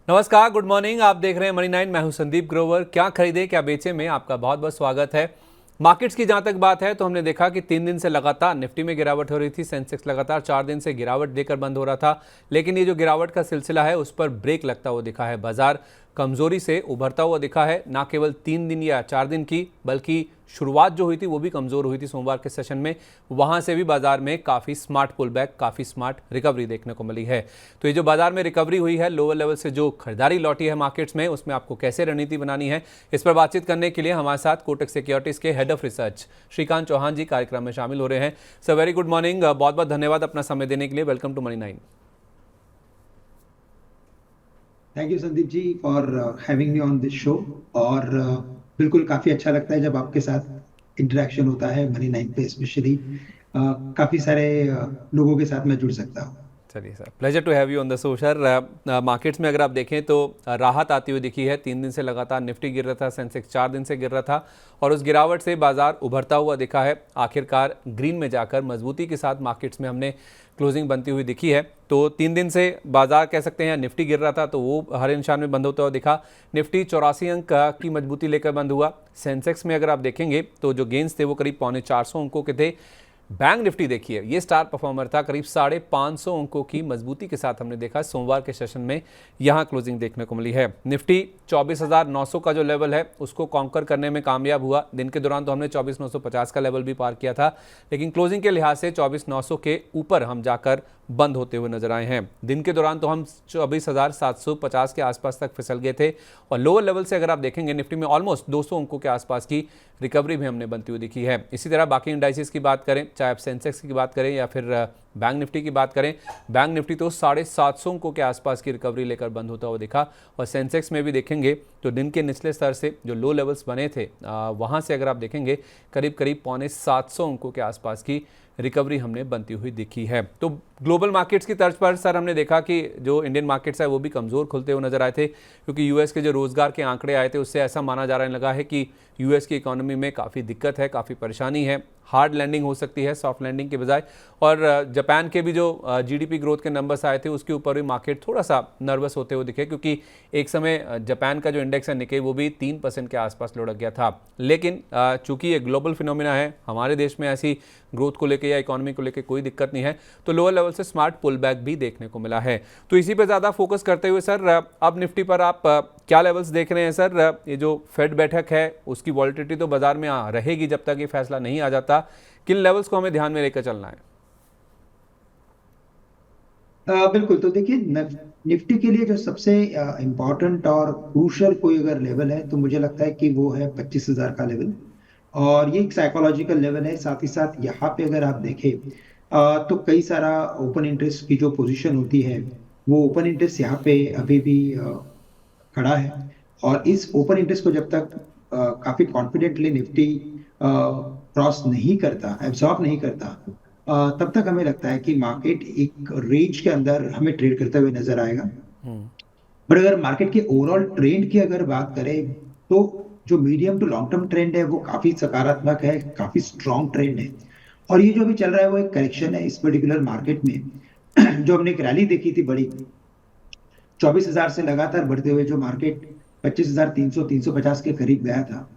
नमस्कार, good morning. आप देख रहे हैं मनी 9। मैं हूं संदीप ग्रोवर। क्या खरीदे क्या बेचे में आपका बहुत बहुत स्वागत है। मार्केट्स की जहां तक बात है तो हमने देखा कि 3 दिन से लगातार निफ्टी में गिरावट हो रही थी। सेंसेक्स लगातार 4 दिन से गिरावट देकर बंद हो रहा था, लेकिन ये जो गिरावट का सिलसिला है उस पर ब्रेक लगता हुआ दिखा है। बाजार कमजोरी से उभरता हुआ दिखा है। ना केवल 3 दिन या 4 दिन की, बल्कि शुरुआत जो हुई थी वो भी कमजोर हुई थी सोमवार के सेशन में। वहां से भी बाजार में काफी स्मार्ट पुल बैक, काफी स्मार्ट रिकवरी देखने को मिली है। तो ये जो बाजार में रिकवरी हुई है, लोअर लेवल से जो खरीदारी लौटी है मार्केट्स में, उसमें आपको कैसे रणनीति बनानी है, इस पर बातचीत करने के लिए हमारे साथ कोटक सिक्योरिटीज के head of research Shrikant Chauhan ji कार्यक्रम में शामिल हो रहे हैं। Sir, very good morning. बहुत बहुत धन्यवाद अपना समय देने के लिए। Welcome to money 9। Thank you Sandeep ji for having me on this show. और बिल्कुल काफी अच्छा लगता है जब आपके साथ इंटरेक्शन होता है मनी नाइन पे, स्पेशली काफी सारे लोगों के साथ मैं जुड़ सकता हूँ। चलिए sir, pleasure to have you on the show sir. Markets में अगर आप देखें तो राहत आती हुई दिखी है। 3 दिन से लगातार निफ्टी गिर रहा था, सेंसेक्स 4 दिन से गिर रहा था और उस गिरावट से बाजार उभरता हुआ दिखा है। आखिरकार ग्रीन में जाकर मजबूती के साथ मार्केट्स में हमने क्लोजिंग बनती हुई दिखी है। तो 3 दिन से बाजार कह सकते हैं, निफ्टी गिर रहा था तो वो हरे निशान में बंद होता हुआ दिखा। निफ्टी 84 अंक की मजबूती लेकर बंद हुआ। सेंसेक्स में अगर आप देखेंगे तो जो गेंस थे वो करीब 450 अंकों के थे। बैंक निफ्टी देखिए, ये स्टार परफॉर्मर था, करीब 550 अंकों की मजबूती के साथ हमने देखा सोमवार के सेशन में यहां क्लोजिंग देखने को मिली है। निफ्टी 24,900 का जो लेवल है उसको कॉन्कर करने में कामयाब हुआ। दिन के दौरान तो हमने 24,950 का लेवल भी पार किया था, लेकिन क्लोजिंग के लिहाज से 24,900 के ऊपर हम जाकर बंद होते हुए नजर आए हैं। दिन के दौरान तो हम 24,750 के आसपास तक फिसल गए थे और लोअर लेवल से अगर आप देखेंगे निफ्टी में ऑलमोस्ट 200 अंकों के आसपास की रिकवरी भी हमने बनती हुई दिखी है। इसी तरह बाकी इंडाइसेस की बात करें, चाहे आप सेंसेक्स की बात करें या फिर बैंक निफ्टी की बात करें, बैंक निफ्टी तो 750 अंकों के आसपास की रिकवरी लेकर बंद होता हुआ दिखा। और सेंसेक्स में भी देखेंगे तो दिन के निचले स्तर से जो लो लेवल्स बने थे वहां से अगर आप देखेंगे करीब करीब 750 अंकों के आसपास की रिकवरी हमने बनती हुई दिखी है। तो ग्लोबल मार्केट्स की तर्ज पर सर हमने देखा कि जो इंडियन मार्केट्स है वो भी कमज़ोर खुलते हुए नजर आए थे, क्योंकि यूएस के जो रोजगार के आंकड़े आए थे उससे ऐसा माना जा रहा लगा है कि यूएस की इकोनॉमी में काफ़ी दिक्कत है, काफ़ी परेशानी है। हार्ड लैंडिंग हो सकती है सॉफ्ट लैंडिंग के बजाय। और जापान के भी जो जीडीपी ग्रोथ के नंबर्स आए थे उसके ऊपर भी मार्केट थोड़ा सा नर्वस होते हुए दिखे, क्योंकि एक समय जापान का जो इंडेक्स है निके वो भी 3% के आसपास लुढ़क गया था। लेकिन चूंकि ये ग्लोबल फिनोमिना है, हमारे देश में ऐसी ग्रोथ को लेकर या इकोनॉमी को लेकर कोई दिक्कत नहीं है, तो लोअर लेवल से स्मार्ट पुल बैक भी देखने को मिला है। तो इसी पे ज़्यादा फोकस करते हुए सर, अब निफ्टी पर आप क्या लेवल्स देख रहे हैं सर? ये जो फेड बैठक है उसकी वॉलिटिलिटी तो बाजार में रहेगी जब तक ये फैसला नहीं आ जाता। किन लेवल्स को हमें ध्यान में लेकर चलना है? बिल्कुल, तो देखिए निफ्टी के लिए जो सबसे इम्पोर्टेंट और क्रूशल कोई अगर लेवल है तो मुझे लगता है कि वो है 25,000 का लेवल। और ये एक साइकोलॉजिकल लेवल है। साथ ही साथ यहाँ पे अगर आप देखें तो कई सारा ओपन इंटरेस्ट की जो पोजीशन होती है, वो ओपन इंटरेस्ट यहाँ पे अभी भी खड़ा है। और इस ओपन इंटरेस्ट को जब तक काफी कॉन्फिडेंटली निफ्टी क्रॉस नहीं करता, एब्जॉर्ब नहीं करता, तब तक हमें लगता है कि मार्केट एक रेंज के अंदर हमें ट्रेड करते हुए नजर आएगा। पर अगर मार्केट के ओवरऑल ट्रेंड की अगर बात करें तो जो medium to long term trend है वो काफी सकारात्मक है, काफी स्ट्रॉन्ग ट्रेंड है। और ये जो अभी चल रहा है वो एक करेक्शन है इस पर्टिकुलर मार्केट में। जो हमने एक रैली देखी थी बड़ी, 24,000 से लगातार बढ़ते हुए जो मार्केट 25,300 350 के करीब गया था,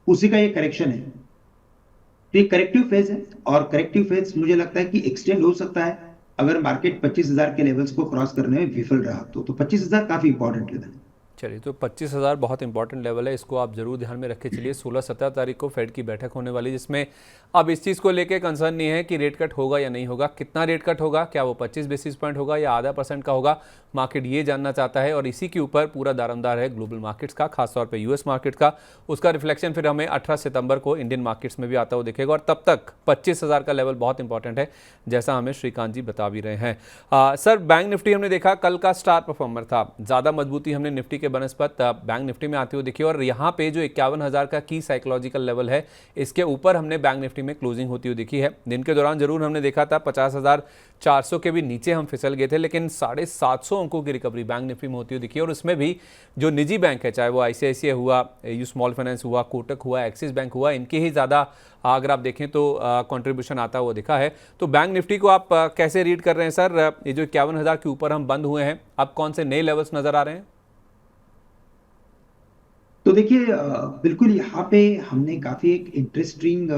उसी का ये करेक्शन है। तो ये करेक्टिव फेज है और करेक्टिव फेज मुझे लगता है कि एक्सटेंड हो सकता है अगर मार्केट 25,000 के लेवल्स को क्रॉस करने में विफल रहा तो 25,000 काफी इंपॉर्टेंट लेवल है। चलिए, तो 25,000 बहुत इंपॉर्टेंट लेवल है, इसको आप जरूर ध्यान में रख के चलिए। 16-17 तारीख को फेड की बैठक होने वाली, जिसमें अब इस चीज़ को लेके कंसर्न नहीं है कि रेट कट होगा या नहीं होगा। कितना रेट कट होगा, क्या वो 25 बेसिस पॉइंट होगा या आधा % का होगा, मार्केट ये जानना चाहता है। और इसी के ऊपर पूरा दारोमदार है ग्लोबल मार्केट्स का, खासतौर पर यूएस मार्केट का। उसका रिफ्लेक्शन फिर हमें 18 सितंबर को इंडियन मार्केट्स में भी आता हुआ दिखेगा। और तब तक 25,000 का लेवल बहुत इंपॉर्टेंट है, जैसा हमें श्रीकांत जी बता भी रहे हैं। सर, बैंक निफ्टी हमने देखा कल का स्टार परफॉर्मर था। ज़्यादा मजबूती हमने निफ्टी के बनस्पत बैंक निफ्टी में आती हुई दिखी और यहाँ पे जो 51,000 का की साइकोलॉजिकल लेवल है इसके ऊपर हमने बैंक निफ्टी में क्लोजिंग होती हुई दिखी है। दिन के दौरान जरूर हमने देखा था 50,400 के भी नीचे हम फिसल गए थे, लेकिन 750 अंकों की रिकवरी बैंक निफ्टी में होती हुई दिखी और उसमें भी जो निजी बैंक है, चाहे वो ICICI हुआ, AU स्मॉल फाइनेंस हुआ, कोटक हुआ, एक्सिस बैंक हुआ, इनके ही ज़्यादा अगर आप देखें तो कंट्रीब्यूशन आता हुआ दिखा है। तो बैंक निफ्टी को आप कैसे रीड कर रहे हैं सर? ये जो 51,000 के ऊपर हम बंद हुए हैं, अब कौन से नए लेवल्स नजर आ रहे हैं? तो देखिए बिल्कुल यहाँ पे हमने काफी एक interesting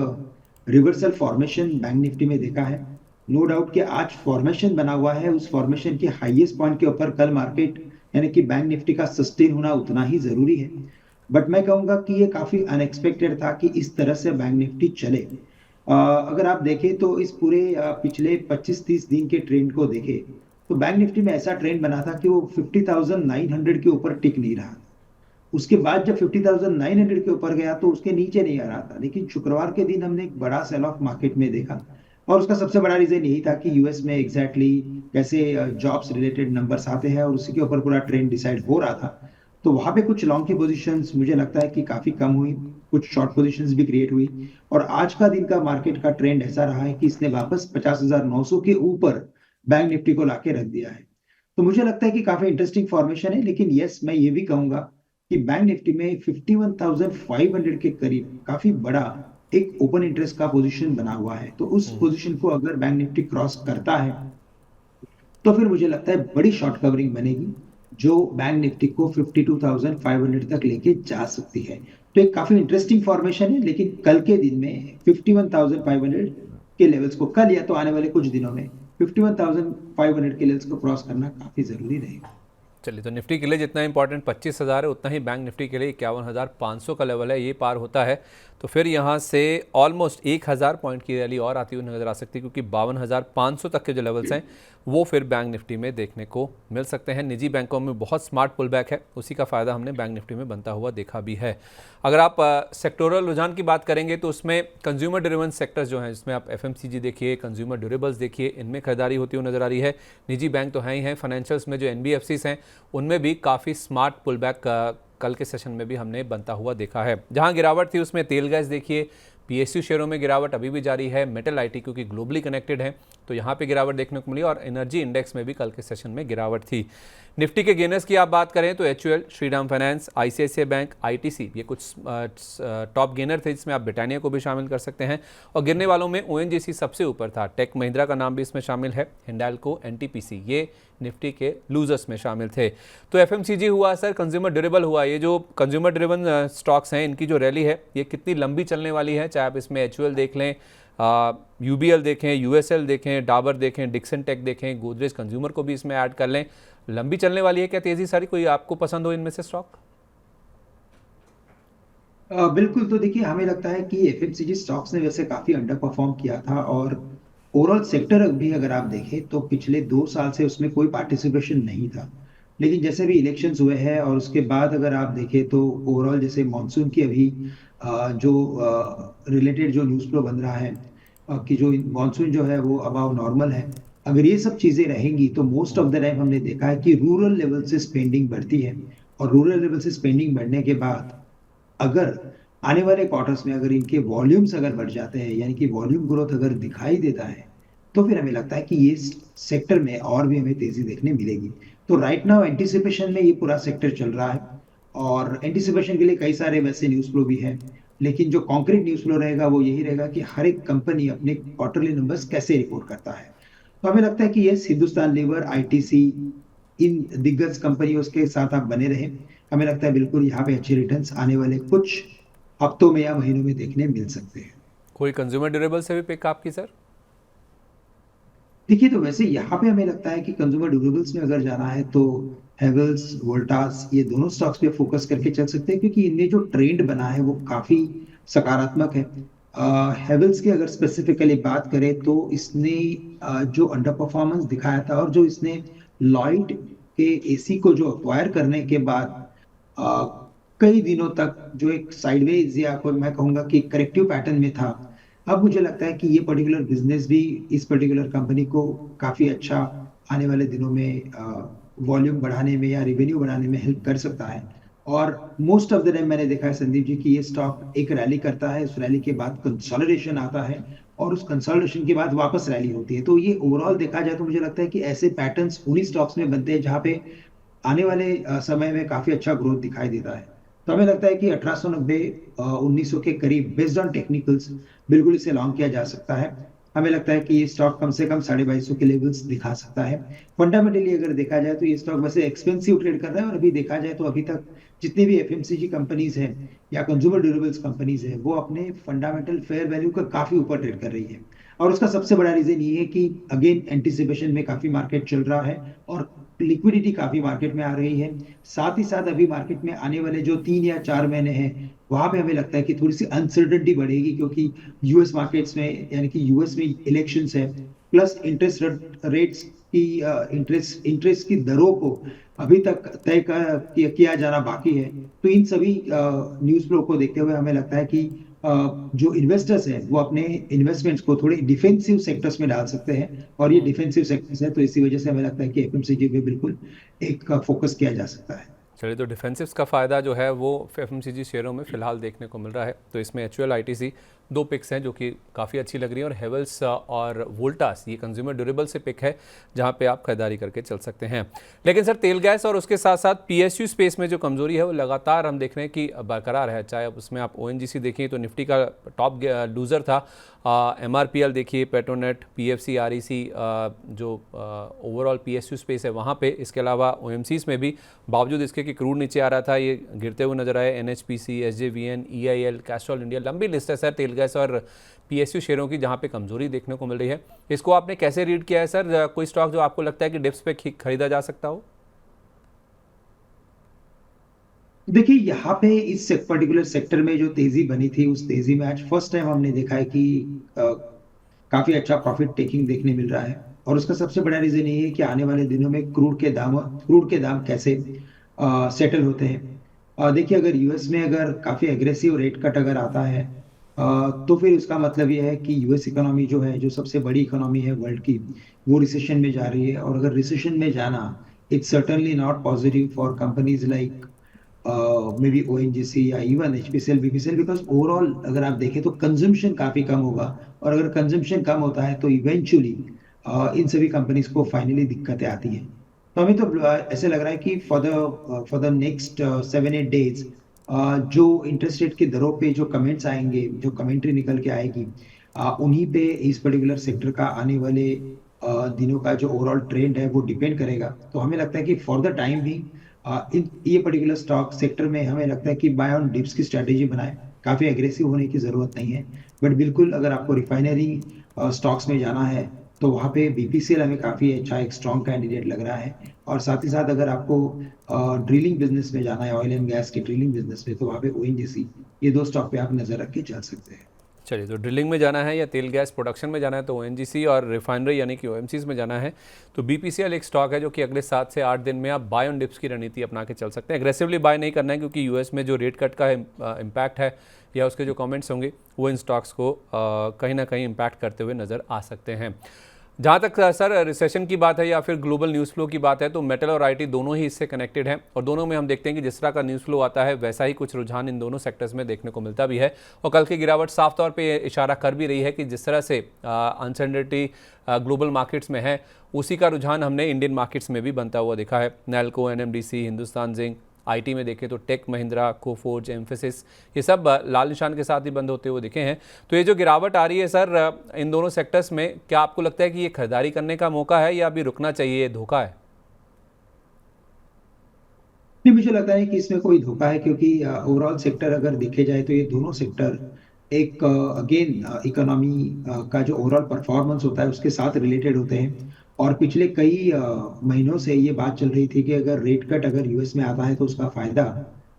reversal formation bank Nifty में देखा है। नो डाउट कि आज फॉर्मेशन बना हुआ है, उस फॉर्मेशन के हाईएस्ट पॉइंट के ऊपर कल मार्केट यानी कि बैंक निफ्टी का सस्टेन होना उतना ही जरूरी है। बट मैं कहूंगा कि ये काफी अनएक्सपेक्टेड था कि इस तरह से बैंक निफ्टी चले। अगर आप देखें तो इस पूरे पिछले 25-30 दिन के ट्रेंड को देखें तो बैंक निफ्टी में ऐसा ट्रेंड बना था कि वो 50,900 के ऊपर टिक नहीं रहा। उसके बाद जब 50,900 के ऊपर गया तो उसके नीचे नहीं आ रहा था, लेकिन शुक्रवार के दिन हमने एक बड़ा सेल ऑफ मार्केट में देखा और उसका सबसे बड़ा रीजन यही था कि यूएस में एग्जैक्टली कैसे जॉब्स रिलेटेड नंबर्स आते हैं और उसी के ऊपर पूरा ट्रेंड डिसाइड हो रहा था। तो वहां पे कुछ लॉन्ग की पोजीशंस मुझे लगता है कि काफी कम हुई, कुछ शॉर्ट पोजीशंस भी क्रिएट हुई और आज का दिन का मार्केट का ट्रेंड ऐसा रहा है कि इसने वापस 50,900 के ऊपर बैंक निफ्टी को लाके रख दिया है। तो मुझे लगता है कि काफी इंटरेस्टिंग फॉर्मेशन है, लेकिन यस मैं ये भी कहूंगा कि बैंक निफ्टी में 51,500 के करीब काफी बड़ा एक ओपन इंटरेस्ट का पोजीशन बना हुआ है। तो उस पोजीशन को अगर बैंक निफ्टी क्रॉस करता है तो फिर मुझे लगता है बड़ी शॉर्ट कवरिंग बनेगी जो बैंक निफ्टी को 52,500 तक लेके जा सकती है। तो एक काफी इंटरेस्टिंग फॉर्मेशन है, लेकिन कल के दिन में 51,500 के लेवल्स को कल या तो आने वाले कुछ दिनों में 51,500 के लेवल्स को क्रॉस करना काफी जरूरी रहेगा। चलिए, तो निफ्टी के लिए जितना इंपॉर्टेंट 25,000 है उतना ही बैंक निफ्टी के लिए 51,500 का लेवल है, ये पार होता है तो फिर यहाँ से ऑलमोस्ट 1,000 पॉइंट की रैली और आती हुई नजर आ सकती है, क्योंकि 52,500 तक के जो लेवल्स हैं वो फिर बैंक निफ्टी में देखने को मिल सकते हैं। निजी बैंकों में बहुत स्मार्ट पुल बैक है, उसी का फ़ायदा हमने बैंक निफ्टी में बनता हुआ देखा भी है। अगर आप सेक्टोरल रुझान की बात करेंगे तो उसमें कंज्यूमर ड्रिवन सेक्टर्स जो हैं, जिसमें आप FMCG देखिए, कंज्यूमर ड्यूरेबल्स देखिए, इनमें खरीदारी होती हुई नजर आ रही है। निजी बैंक तो हैं ही हैं, फाइनेंशियल्स में जो NBFCs हैं उनमें भी काफ़ी स्मार्ट पुल बैक कल के सेशन में भी हमने बनता हुआ देखा है। जहां गिरावट थी उसमें तेल गैस देखिए, PSU शेयरों में गिरावट अभी भी जारी है। मेटल IT क्योंकि ग्लोबली कनेक्टेड है तो यहाँ पे गिरावट देखने को मिली और एनर्जी इंडेक्स में भी कल के सेशन में गिरावट थी। निफ्टी के गेनर्स की आप बात करें तो HUL, Shriram finance, ICICI bank, ITC ये कुछ टॉप गेनर थे, जिसमें आप ब्रिटानिया को भी शामिल कर सकते हैं। और गिरने वालों में ONGC सबसे ऊपर था, टेक महिंद्रा का नाम भी इसमें शामिल है, हिंडाल्को, NTPC ये निफ्टी के लूजर्स में शामिल थे। तो FMCG हुआ सर, कंज्यूमर ड्यूरेबल हुआ, ये जो कंज्यूमर ड्रिवन स्टॉक्स हैं इनकी जो रैली है ये कितनी लंबी चलने वाली है? चाहे आप इसमें HUL देख लें, UBL देखें, USL देखें, डाबर देखें, डिक्सन टेक देखें, गोदरेज कंज्यूमर को भी इसमें ऐड कर लें, लंबी चलने वाली है क्या तेजी सारी? कोई आपको पसंद हो इनमें से स्टॉक? बिल्कुल। तो देखिए हमें लगता है कि FMCG स्टॉक्स ने वैसे काफी अंडर परफॉर्म किया था और ओवरऑल सेक्टर भी अगर आप देखें तो पिछले 2 साल से उसमें कोई पार्टिसिपेशन नहीं था। लेकिन जैसे भी इलेक्शंस हुए हैं और उसके बाद अगर आप देखें तो ओवरऑल जैसे मॉनसून की अभी जो रिलेटेड जो न्यूज़ फ्लो बन रहा है कि जो मॉनसून जो है वो अबाव नॉर्मल है। अगर ये सब चीजें रहेंगी तो मोस्ट ऑफ द टाइम हमने देखा है कि रूरल लेवल से स्पेंडिंग बढ़ती है और रूरल लेवल से स्पेंडिंग बढ़ने के बाद अगर आने वाले क्वार्टर्स में अगर इनके वॉल्यूम्स अगर बढ़ जाते हैं यानी कि वॉल्यूम ग्रोथ अगर दिखाई देता है तो फिर हमें लगता है कि ये सेक्टर में और भी हमें तेजी देखने मिलेगी। तो राइट नाउ एंटिसिपेशन में ये पूरा सेक्टर चल रहा है और एंटिसिपेशन के लिए कई सारे वैसे न्यूज़ फ्लो भी है, लेकिन जो कॉन्क्रीट न्यूज़ फ्लो रहेगा वो यही रहेगा कि हर एक कंपनी अपने क्वार्टरली नंबर्स कैसे रिपोर्ट करता है। तो हमें लगता है कि ये हिंदुस्तान लीवर, ITC इन दिग्गज कंपनियों के साथ आप बने रहे, हमें लगता है बिल्कुल यहाँ पे अच्छे रिटर्न्स आने वाले कुछ हफ्तों में या महीनों में देखने मिल सकते हैं। कोई कंज्यूमर ड्यूरेबल से भी पिक आपकी सर? देखिए तो वैसे यहाँ पे हमें लगता है कि कंज्यूमर ड्यूरेबल्स में अगर जाना है तो हेवल्स, वोल्टास ये दोनों स्टॉक्स पे फोकस करके चल सकते हैं, क्योंकि इनमें जो ट्रेंड बना है वो काफी सकारात्मक है। हेवल्स की अगर स्पेसिफिकली बात करें तो इसने जो अंडर परफॉर्मेंस दिखाया था और जो इसने लॉयड के AC को जो अक्वायर करने के बाद कई दिनों तक जो एक साइडवेज या कोई मैं कहूंगा कि करेक्टिव पैटर्न में था, अब मुझे लगता है कि ये पर्टिकुलर बिजनेस भी इस पर्टिकुलर कंपनी को काफी अच्छा आने वाले दिनों में वॉल्यूम बढ़ाने में या रेवेन्यू बढ़ाने में हेल्प कर सकता है। और मोस्ट ऑफ द टाइम मैंने देखा है संदीप जी कि ये स्टॉक एक रैली करता है, उस रैली के बाद कंसोलिडेशन आता है और उस कंसोलिडेशन के बाद वापस रैली होती है। तो ये ओवरऑल देखा जाए तो मुझे लगता है कि ऐसे पैटर्न्स उन्हीं स्टॉक्स में बनते हैं जहां पे आने वाले समय में काफी अच्छा ग्रोथ दिखाई देता है। तो हमें लगता है कि 1890 1900 के करीब बेस्ड ऑन टेक्निकल्स बिल्कुल इसे लॉन्ग किया जा सकता है। हमें लगता है कि ये स्टॉक कम से कम 2250 के लेवल्स दिखा सकता है। फंडामेंटली अगर देखा जाए तो ये स्टॉक वैसे एक्सपेंसिव ट्रेड कर रहा है और अभी देखा जाए तो अभी तक जितनी भी एफएमसीजी कंपनीज हैं या कंज्यूमर ड्यूरेबल्स कंपनीज हैं वो अपने फंडामेंटल फेयर वैल्यू का काफी ऊपर ट्रेड कर रही है। और उसका सबसे बड़ा रीजन ये है कि अगेन एंटिसिपेशन में काफी मार्केट चल रहा है और लिक्विडिटी काफी मार्केट में आ रही है। साथ ही साथ अभी मार्केट में आने वाले जो 3 या 4 महीने हैं वहां पे हमें लगता है कि थोड़ी सी अनसर्टेनिटी बढ़ेगी, क्योंकि यूएस मार्केट्स में यानी कि यूएस में इलेक्शंस है, प्लस इंटरेस्ट रेट्स की इंटरेस्ट इंटरेस्ट की दरों को अभी तक किया जाना बाकी है। तो इन सभी न्यूज फ्लो को देखते हुए हमें लगता है कि जो इन्वेस्टर्स हैं वो अपने इन्वेस्टमेंट्स को थोड़े डिफेंसिव सेक्टर्स में डाल सकते हैं और ये डिफेंसिव सेक्टर्स है, तो इसी वजह से हमें लगता है कि एफएमसीजी पे बिल्कुल एक फोकस किया जा सकता है। चलिए, तो डिफेंसिव्स का फ़ायदा जो है वो एफएमसीजी शेयरों में फिलहाल देखने को मिल रहा है। तो इसमें एचयूएल आईटीसी दो पिक्स हैं जो कि काफ़ी अच्छी लग रही हैं, और हेवल्स और वोल्टास ये कंज्यूमर ड्यूरेबल से पिक है जहां पे आप खरीदारी करके चल सकते हैं। लेकिन सर, तेल गैस और उसके साथ साथ पीएसयू स्पेस में जो कमजोरी है वो लगातार हम देख रहे हैं कि बरकरार है। चाहे अब उसमें आप ओएनजीसी देखिए तो निफ्टी का टॉप लूज़र था, एमआरपीएल देखिए, पेट्रोनेट, पीएफसी, आरईसी जो ओवरऑल पीएसयू स्पेस है वहाँ पे। इसके अलावा ओएमसीज में भी बावजूद इसके कि क्रूड नीचे आ रहा था ये गिरते हुए नजर आए। NHPC, SJVN, EIL, Castrol India, लंबी लिस्ट है सर तेल गैस और पीएसयू शेयरों की जहाँ पे कमजोरी देखने को मिल रही है। इसको आपने कैसे रीड किया है सर? कोई स्टॉक जो आपको लगता है कि डिप्स पे खरीदा जा सकता हो? देखिए यहाँ पे इस पर्टिकुलर सेक्टर में जो तेजी बनी थी उस तेजी में आज फर्स्ट टाइम हमने देखा है कि अ, काफी अच्छा प्रॉफिट टेकिंग देखने मिल रहा है। और उसका सबसे बड़ा रीजन ये है कि आने वाले दिनों में क्रूड के दाम कैसे सेटल होते हैं। देखिए अगर यूएस में अगर काफी एग्रेसिव रेट कट अगर आता है तो फिर उसका मतलब ये है कि यूएस इकोनॉमी जो है, जो सबसे बड़ी इकोनॉमी है वर्ल्ड की, वो रिसेशन में जा रही है। और अगर रिसेशन में जाना, it's certainly not positive for companies like maybe ONGC या even HPCL BPCL, because overall अगर आप देखें तो कंजम्पशन काफी कम होगा। और अगर कंजम्पशन कम होता है तो इवेंचुअली इन सभी कंपनीज को फाइनली दिक्कतें आती हैं। तो हमें तो ऐसे लग रहा है कि फॉर द नेक्स्ट 7-8 डेज जो इंटरेस्ट रेट की दरों पे जो कमेंट्स आएंगे, जो कमेंट्री निकल के आएगी, उन्हीं पे इस पर्टिकुलर सेक्टर का आने वाले दिनों का जो ओवरऑल ट्रेंड है वो डिपेंड करेगा। तो हमें लगता है कि फॉर द टाइम भी इन ये पर्टिकुलर स्टॉक सेक्टर में हमें लगता है कि बाय ऑन डिप्स की स्ट्रेटेजी बनाए, काफी एग्रेसिव होने की जरूरत नहीं है। बट बिल्कुल अगर आपको रिफाइनरी स्टॉक्स में जाना है तो वहाँ पे बीपीसीएल हमें काफी अच्छा एक स्ट्रॉन्ग कैंडिडेट लग रहा है। और साथ ही साथ अगर आपको ड्रिलिंग बिजनेस में जाना है, ऑयल एंड गैस के ड्रिलिंग बिजनेस में, तो वहाँ पे ओएनजीसी, ये दो स्टॉक पे आप नजर रख के चल सकते हैं। चलिए, तो ड्रिलिंग में जाना है या तेल गैस प्रोडक्शन में जाना है तो ओएनजीसी, और रिफाइनरी यानी कि ओएमसीज में जाना है तो बीपीसीएल एक स्टॉक है जो कि अगले 7 से 8 दिन में आप बाय ऑन डिप्स की रणनीति अपना के चल सकते हैं। एग्रेसिवली बाय नहीं करना है, क्योंकि यूएस में जो रेट कट का इम्पैक्ट है या उसके जो कमेंट्स होंगे वो इन स्टॉक्स को कहीं ना कहीं इम्पैक्ट करते हुए नज़र आ सकते हैं। जहाँ तक सर रिसेशन की बात है या फिर ग्लोबल न्यूज़ फ्लो की बात है, तो मेटल और आईटी दोनों ही इससे कनेक्टेड हैं, और दोनों में हम देखते हैं कि जिस तरह का न्यूज़ फ्लो आता है वैसा ही कुछ रुझान इन दोनों सेक्टर्स में देखने को मिलता भी है। और कल की गिरावट साफ तौर पे इशारा कर भी रही है कि जिस तरह से अनसर्टेनिटी ग्लोबल मार्केट्स में है, उसी का रुझान हमने इंडियन मार्केट्स में भी बनता हुआ देखा है। NALCO, NMDC, Hindustan zinc, IT में देखें तो टेक महिंद्रा, कोफोर्ज, एम्फेसिस, ये सब लाल निशान के साथ ही बंद होते हुए दिखे हैं। तो ये जो गिरावट आ रही है सर इन दोनों सेक्टर्स में, क्या आपको लगता है कि ये खरीदारी करने का मौका है या अभी रुकना चाहिए, ये धोखा है? नहीं, मुझे लगता है कि इसमें कोई धोखा है, क्योंकि ओवरऑल सेक्टर अगर देखे जाए तो ये दोनों सेक्टर एक अगेन इकोनॉमी का जो ओवरऑल परफॉर्मेंस होता है उसके साथ रिलेटेड होते हैं। और पिछले कई महीनों से ये बात चल रही थी कि अगर रेट कट अगर यूएस में आता है तो उसका फायदा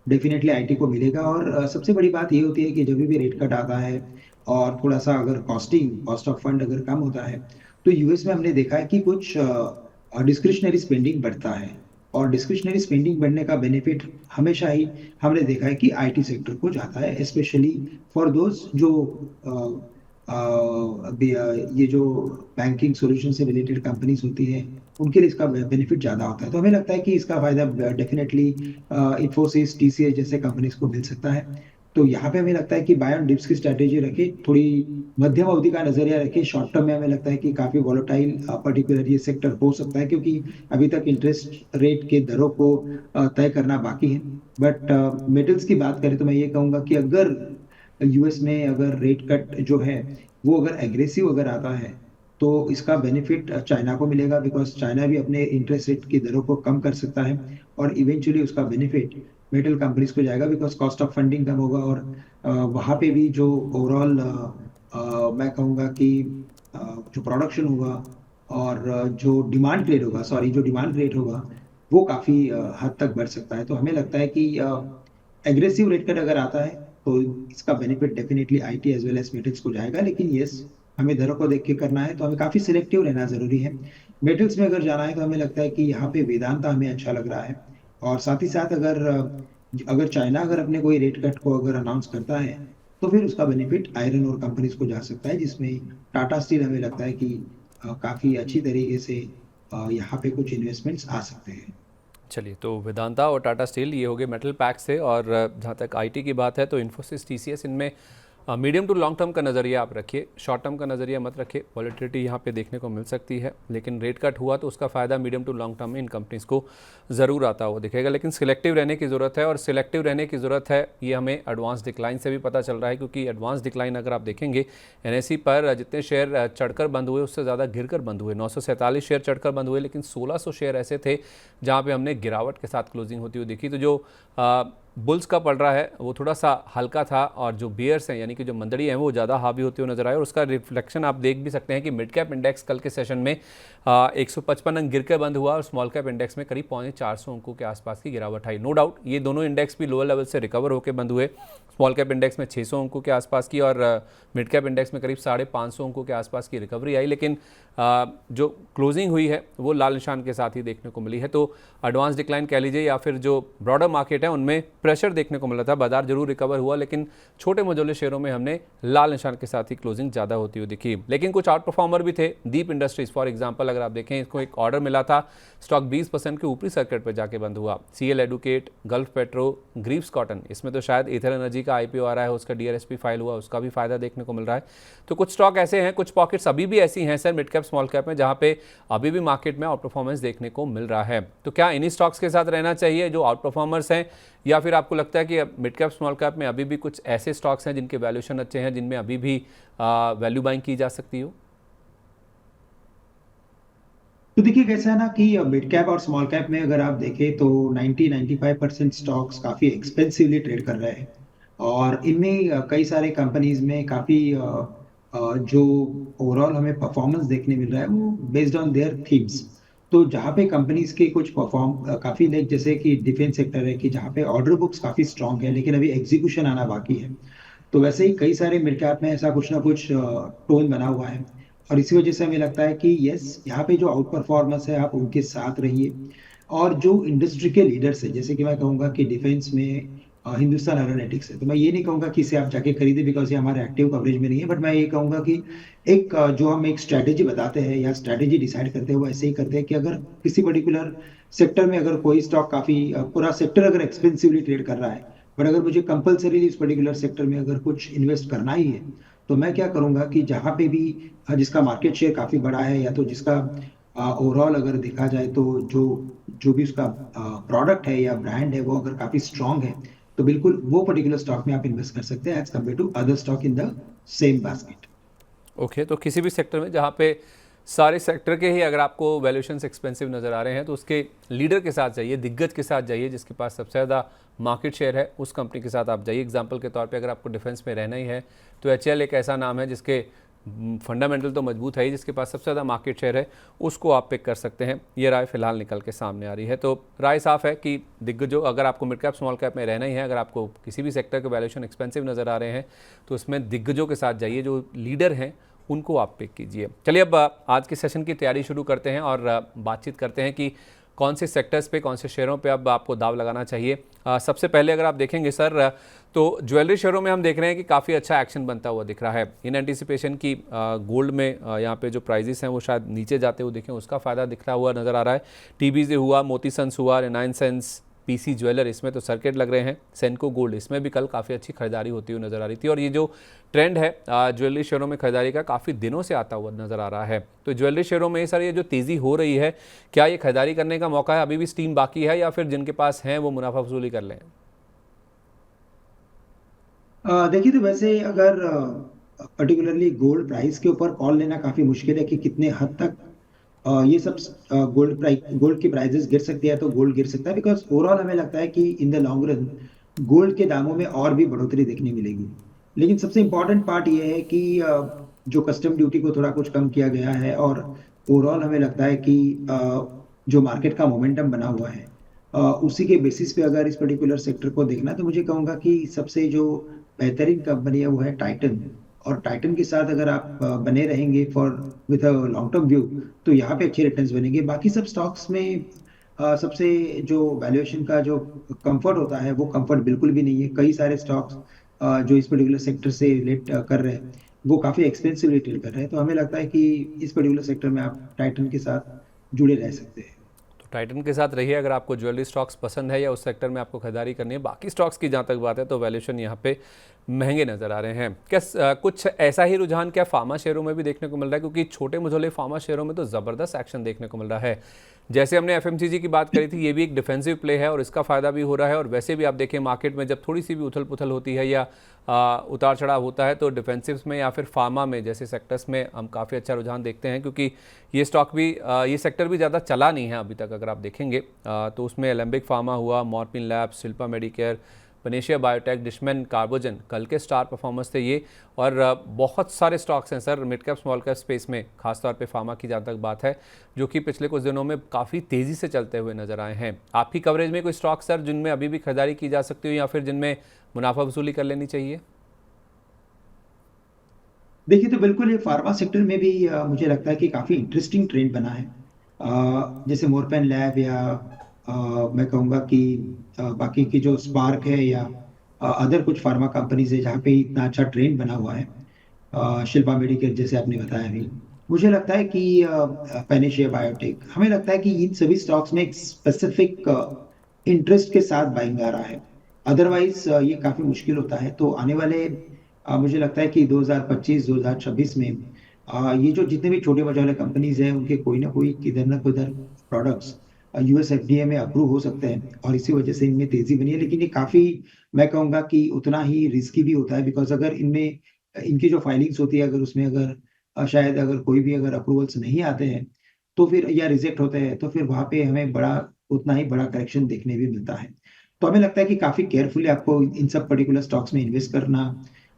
डेफिनेटली आईटी को मिलेगा। और सबसे बड़ी बात ये होती है कि जब भी रेट कट आता है और थोड़ा सा अगर कॉस्ट ऑफ फंड अगर कम होता है, तो यूएस में हमने देखा है कि कुछ डिस्क्रिशनरी स्पेंडिंग बढ़ता है। और डिस्क्रिशनरी स्पेंडिंग बढ़ने का बेनिफिट हमेशा ही हमने देखा है कि आईटी सेक्टर को जाता है, स्पेशली फॉर दोज जो ये जो बैंकिंग सॉल्यूशन से रिलेटेड कंपनीज होती हैं उनके लिए इसका बेनिफिट ज़्यादा होता है। तो हमें लगता है कि इसका फायदा डेफिनेटली इंफोसिस, टीसीएस जैसे कंपनीज को मिल सकता है। तो यहाँ पे हमें लगता है कि बाय ऑन डिप्स की स्ट्रैटेजी रखें, थोड़ी मध्यम अवधि का नजरिया रखें। शॉर्ट टर्म में हमें लगता है कि काफी वॉलेटाइल पर्टिकुलर ये सेक्टर हो सकता है, क्योंकि अभी तक इंटरेस्ट रेट के दरों को तय करना बाकी है। बट मेटल्स की बात करें तो मैं ये कहूंगा कि अगर यूएस में अगर रेट कट जो है वो अगर एग्रेसिव अगर आता है तो इसका बेनिफिट चाइना को मिलेगा, बिकॉज चाइना भी अपने इंटरेस्ट रेट की दरों को कम कर सकता है और इवेंचुअली उसका बेनिफिट मेटल कंपनीज को जाएगा, बिकॉज कॉस्ट ऑफ फंडिंग कम होगा। और वहाँ पे भी जो ओवरऑल मैं कहूँगा कि अ, जो प्रोडक्शन होगा और जो डिमांड क्रिएट होगा, सॉरी, जो डिमांड क्रिएट होगा वो काफी हद तक बढ़ सकता है। तो हमें लगता है कि एग्रेसिव रेट कट अगर आता है तो इसका benefit definitely IT as well as metals को जाएगा। लेकिन यस, हमें दरों को देख के करना है तो हमें काफी सिलेक्टिव रहना जरूरी है। मेटल्स में अगर जाना है तो हमें लगता है कि यहाँ पे वेदांता हमें अच्छा लग रहा है। और साथ ही साथ अगर अगर चाइना अगर अपने कोई रेट कट को अगर अनाउंस करता है तो फिर उसका बेनिफिट आयरन और कंपनीज को जा सकता है, जिसमें टाटा स्टील हमें लगता है कि काफी अच्छी तरीके से यहाँ पे कुछ इन्वेस्टमेंट्स आ सकते हैं। चलिए, तो वेदांता और टाटा स्टील ये हो गए मेटल पैक से, और जहाँ तक आईटी की बात है तो इन्फोसिस, टीसीएस, इनमें मीडियम टू लॉन्ग टर्म का नज़रिया आप रखिए, शॉर्ट टर्म का नज़रिया मत रखिए। वॉलेटिलिटी यहाँ पे देखने को मिल सकती है, लेकिन रेट कट हुआ तो उसका फ़ायदा मीडियम टू लॉन्ग टर्म में इन कंपनीज़ को ज़रूर आता हुआ दिखेगा। लेकिन सिलेक्टिव रहने की ज़रूरत है, और सिलेक्टिव रहने की ज़रूरत है ये हमें एडवांस डिक्लाइन से भी पता चल रहा है, क्योंकि एडवांस डिक्लाइन अगर आप देखेंगे एनएसई पर जितने शेयर चढ़कर बंद हुए उससे ज़्यादा गिरकर बंद हुए। 947 शेयर चढ़कर बंद हुए, लेकिन 1600 शेयर ऐसे थे जहाँ पे हमने गिरावट के साथ क्लोजिंग होती हुई देखी। तो जो बुल्स का पड़ रहा है वो थोड़ा सा हल्का था, और जो बियर्स हैं यानी कि जो मंदड़ी हैं वो ज़्यादा हावी होते हुए नजर आए। और उसका रिफ्लेक्शन आप देख भी सकते हैं कि मिड कैप इंडेक्स कल के सेशन में 155 अंक गिर के बंद हुआ, और स्मॉल कैप इंडेक्स में करीब 450 अंकों के आसपास की गिरावट आई। नो डाउट ये दोनों इंडेक्स भी लोअर लेवल से रिकवर होकर बंद हुए। स्मॉल कैप इंडेक्स में 600 अंकों के आसपास की, और मिड कैप इंडेक्स में करीब 550 अंकों के आसपास की रिकवरी आई। लेकिन जो क्लोजिंग हुई है वो लाल निशान के साथ ही देखने को मिली है। तो एडवांस डिक्लाइन कह लीजिए या फिर जो ब्रॉडर मार्केट है उनमें प्रेशर देखने को मिला था। बाजार जरूर रिकवर हुआ, लेकिन छोटे मझोले शेयरों में हमने लाल निशान के साथ ही क्लोजिंग ज़्यादा होती हुई दिखी। लेकिन कुछ आउट परफॉर्मर भी थे। दीप इंडस्ट्रीज फॉर एग्जांपल अगर आप देखें, इसको एक ऑर्डर मिला था, स्टॉक 20% के ऊपरी सर्किट पर जाके बंद हुआ। CL Educate, Gulf Petro, Greaves Cotton, इसमें तो शायद ईथर एनर्जी का आईपीओ आ रहा है, उसका डीआरएसपी फाइल हुआ, उसका भी फायदा देखने को मिल रहा है। तो कुछ स्टॉक ऐसे हैं, कुछ पॉकेट्स अभी भी ऐसी हैं sir mid cap small cap में, जहाँ पे अभी भी मार्केट में आउट परफॉर्मेंस देखने को मिल रहा है। तो क्या इन्हीं स्टॉक्स के साथ रहना चाहिए जो आउट परफॉर्मर्स हैं, या फिर आपको लगता है कि मिड कैप स्मॉल कैप में अभी भी कुछ ऐसे स्टॉक्स हैं जिनके वैल्यूएशन अच्छे हैं, जिनमें अभी भी वैल्यू बाइंग की जा सकती हो? तो देखिए कैसा है ना कि मिड कैप और स्मॉल कैप में अगर आप देखें तो 90-95% स्टॉक्स काफी एक्सपेंसिवली ट्रेड कर रहे हैं। और इनमें कई सारे कंपनीज में काफी जो ओवरऑल हमें परफॉर्मेंस देखने मिल रहा है वो बेस्ड ऑन देयर थीम्स। तो जहाँ पे कंपनीज के कुछ काफी लाइक जैसे कि डिफेंस सेक्टर है कि जहाँ पे ऑर्डर बुक्स काफी स्ट्रांग है लेकिन अभी एग्जीक्यूशन आना बाकी है। तो वैसे ही कई सारे मिड कैप में ऐसा कुछ ना कुछ टोन बना हुआ है। और इसी वजह से हमें लगता है कि यस, यहाँ पे जो आउट परफॉर्मेंस है आप उनके साथ रहिए। और जो इंडस्ट्री के लीडर्स है, जैसे कि मैं कहूँगा कि डिफेंस में हिंदुस्तान एरोनॉटिक्स है, तो मैं ये नहीं कहूँगा कि इसे आप जाके खरीदे बिकॉज ये हमारे एक्टिव कवरेज में नहीं है। बट मैं ये कहूँगा कि एक जो हम एक स्ट्रैटेजी बताते हैं या स्ट्रैटेजी डिसाइड करते हैं वो ऐसे ही करते हैं कि अगर किसी पर्टिकुलर सेक्टर में अगर कोई स्टॉक काफी पूरा सेक्टर अगर एक्सपेंसिवली ट्रेड कर रहा है, बट अगर मुझे कंपल्सरीली इस पर्टिकुलर सेक्टर में अगर कुछ इन्वेस्ट करना ही है तो मैं क्या करूंगा कि जहां पे भी जिसका मार्केट शेयर काफी बड़ा है या तो जिसका ओवरऑल अगर देखा जाए तो जो जो भी उसका प्रोडक्ट है या ब्रांड है वो अगर काफी स्ट्रांग है तो बिल्कुल वो पर्टिकुलर स्टॉक में आप इन्वेस्ट कर सकते हैं as compared to other stock in the same basket. Okay, तो किसी भी सेक्टर में जहाँ पे सारे सेक्टर के ही अगर आपको वैल्यूएशंस एक्सपेंसिव नज़र आ रहे हैं तो उसके लीडर के साथ जाइए, दिग्गज के साथ जाइए, जिसके पास सबसे ज़्यादा मार्केट शेयर है उस कंपनी के साथ आप जाइए। एग्जांपल के तौर पे अगर आपको डिफेंस में रहना ही है तो एचएएल एक ऐसा नाम है जिसके फंडामेंटल तो मजबूत है ही, जिसके पास सबसे ज़्यादा मार्केट शेयर है, उसको आप पिक कर सकते हैं। ये राय फिलहाल निकल के सामने आ रही है। तो राय साफ है कि दिग्गजों, अगर आपको मिड कैप स्मॉल कैप में रहना ही है, अगर आपको किसी भी सेक्टर के वैल्यूएशन एक्सपेंसिव नज़र आ रहे हैं तो उसमें दिग्गजों के साथ जाइए, जो लीडर हैं उनको आप पिक कीजिए। चलिए अब आज के सेशन की तैयारी शुरू करते हैं और बातचीत करते हैं कि कौन से सेक्टर्स पे, कौन से शेयरों पे अब आपको दाव लगाना चाहिए। सबसे पहले अगर आप देखेंगे सर तो ज्वेलरी शेयरों में हम देख रहे हैं कि काफ़ी अच्छा एक्शन बनता हुआ दिख रहा है इन एंटिसिपेशन की गोल्ड में यहाँ पे जो प्राइजेस हैं वो शायद नीचे जाते हुए दिखें, उसका फ़ायदा दिखता हुआ नज़र आ रहा है। टीबीजे हुआ, मोती सन्स हुआ, रिलायंस सेंस, पीसी ज्वेलर, इसमें तो सर्किट लग रहे हैं। सेंको गोल्ड, इसमें भी कल काफ़ी अच्छी खरीदारी होती हुई नज़र आ रही थी। और ये जो ट्रेंड है ज्वेलरी शेयरों में खरीदारी का काफ़ी दिनों से आता हुआ नज़र आ रहा है। तो ज्वेलरी शेयरों में सर ये जो तेज़ी हो रही है, क्या ये खरीदारी करने का मौका है? अभी भी स्टीम बाकी है या फिर जिनके पास हैं वो मुनाफा वसूली कर लें? देखिए, तो वैसे अगर पर्टिकुलरली गोल्ड प्राइस के ऊपर कॉल लेना काफी मुश्किल है कि कितने हद तक ये सब गोल्ड की प्राइसेस गिर सकती है, तो गोल्ड गिर सकता है। बिकॉज ओवरऑल हमें लगता है कि in the long run gold के दामों में और भी बढ़ोतरी देखने मिलेगी। लेकिन सबसे इम्पोर्टेंट पार्ट ये है कि जो कस्टम ड्यूटी को थोड़ा कुछ कम किया गया है, और ओवरऑल हमें लगता है कि जो मार्केट का मोमेंटम बना हुआ है, उसी के बेसिस पे अगर इस पर्टिकुलर सेक्टर को देखना, तो मुझे कहूंगा कि सबसे जो बेहतरीन कंपनी है वो है टाइटन। और टाइटन के साथ अगर आप बने रहेंगे for with a long term view, तो यहाँ पे अच्छे रिटर्न्स बनेंगे। बाकी सब स्टॉक्स में सबसे जो वैल्यूएशन का जो कंफर्ट होता है, वो कंफर्ट बिल्कुल भी नहीं है। कई सारे स्टॉक्स जो इस पर्टिकुलर सेक्टर से रिलेट कर रहे हैं, वो काफी एक्सपेंसिवली ट्रेड कर रहे हैं। तो हमें लगता है कि इस पर्टिकुलर सेक्टर में आप टाइटन के साथ जुड़े रह सकते हैं। तो टाइटन के साथ रहिए अगर आपको ज्वेलरी स्टॉक्स पसंद है या उस सेक्टर में आपको खरीदारी करनी है। बाकी स्टॉक्स की जहाँ तक बात है तो वैल्यूएशन यहाँ पे महंगे नज़र आ रहे हैं। क्या कुछ ऐसा ही रुझान क्या फार्मा शेयरों में भी देखने को मिल रहा है? क्योंकि छोटे मझोले फार्मा शेयरों में तो ज़बरदस्त एक्शन देखने को मिल रहा है। जैसे हमने एफएमसीजी की बात करी थी, ये भी एक डिफेंसिव प्ले है और इसका फ़ायदा भी हो रहा है। और वैसे भी आप देखें मार्केट में जब थोड़ी सी भी उथल पुथल होती है या उतार चढ़ाव होता है तो डिफेंसिव्स में या फिर फार्मा में जैसे सेक्टर्स में हम काफ़ी अच्छा रुझान देखते हैं। क्योंकि ये स्टॉक भी ये सेक्टर भी ज़्यादा चला नहीं है अभी तक। अगर आप देखेंगे तो उसमें एलेम्बिक फार्मा हुआ, मॉर्फिन लैब्स, शिल्पा मेडिकेयर, पनेशिया बायोटेक, डिशमन, कार्बोजन कल के स्टार परफॉर्मर्स थे ये। और बहुत सारे स्टॉक्स हैं sir mid cap small cap space में, खासतौर पे फार्मा की जहाँ तक बात है, जो कि पिछले कुछ दिनों में काफ़ी तेज़ी से चलते हुए नजर आए हैं। आपकी कवरेज में कोई स्टॉक सर जिनमें अभी भी खरीदारी की जा सकती हो या फिर जिनमें मुनाफा वसूली कर लेनी चाहिए? देखिए, तो बिल्कुल ये फार्मा सेक्टर में भी मुझे लगता है कि काफी इंटरेस्टिंग ट्रेंड बना है। जैसे मोरपेन लैब या मैं कहूँगा कि बाकी की जो स्पार्क है या अदर कुछ फार्मा कंपनीज है जहाँ पे इतना अच्छा ट्रेंड बना हुआ है। शिल्पा मेडिकेयर जैसे आपने बताया अभी, मुझे लगता है कि पैनेशिया बायोटेक, हमें लगता है कि इन सभी स्टॉक्स में एक स्पेसिफिक इंटरेस्ट के साथ बाइंग आ रहा है। अदरवाइज ये काफी मुश्किल होता है। तो आने वाले मुझे लगता है कि 2025-2026 में ये जो जितने भी छोटे बड़े वाले कंपनीज हैं, उनके कोई ना कोई किधर ना किधर प्रोडक्ट्स यूएस एफडीए में अप्रूव हो सकते हैं, और इसी वजह से इनमें तेजी बनी है। लेकिन ये काफी, मैं कहूंगा कि उतना ही रिस्की भी होता है। बिकॉज अगर इनमें इनकी जो फाइलिंग्स होती है, अगर उसमें अगर शायद अगर कोई भी अगर अप्रूवल्स नहीं आते हैं, तो फिर या रिजेक्ट होते हैं, तो फिर वहां पे हमें बड़ा, उतना ही बड़ा करेक्शन देखने भी मिलता है। तो हमें लगता है कि काफी केयरफुली आपको इन सब पर्टिकुलर स्टॉक्स में इन्वेस्ट करना